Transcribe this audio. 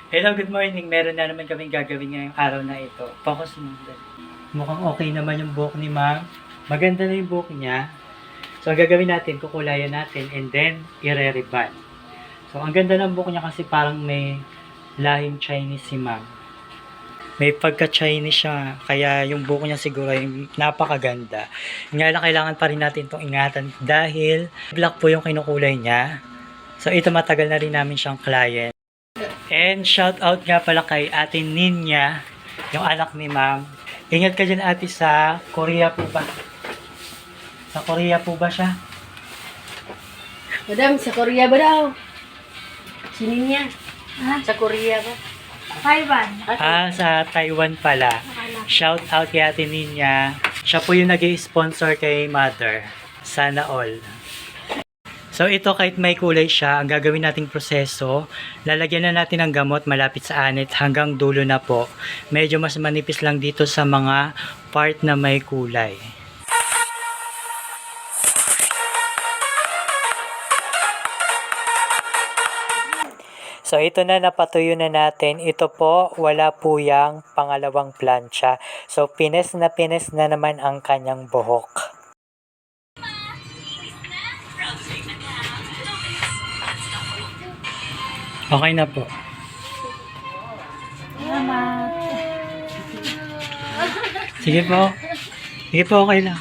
Hello, good morning. Meron na naman kaming gagawin ngayong araw na ito. Focus mo. Mukhang okay naman yung buhok ni ma'am. Maganda na yung buhok niya. So, ang gagawin natin, kukulayan natin and then, ire-reband. So, ang ganda ng buhok niya kasi parang may lahing Chinese si ma'am. May pagka-Chinese siya, kaya yung buhok niya siguro ay napakaganda. Nga lang, kailangan pa rin natin itong ingatan dahil black po yung kinukulay niya. So, ito matagal na rin namin siyang client. And shout out nga pala kay Ate Ninya, yung anak ni ma'am. Ingat ka dyan ate, sa Korea po ba? Sa Korea po ba siya? Madam, sa Korea ba daw? Sinin niya? Ha? Sa Korea ba? Taiwan. Sa Taiwan pala. Shout out kay Ate Ninya. Siya po yung nag-i-sponsor kay mother. Sana all. So ito, kahit may kulay siya, ang gagawin nating proseso, lalagyan na natin ng gamot malapit sa anit hanggang dulo na po. Medyo mas manipis lang dito sa mga part na may kulay. So ito na, napatuyo na natin. Ito po, wala po yang pangalawang plancha. So pines na naman ang kanyang buhok. Okay na po. Salamat. Sige po. Sige po, okay lang.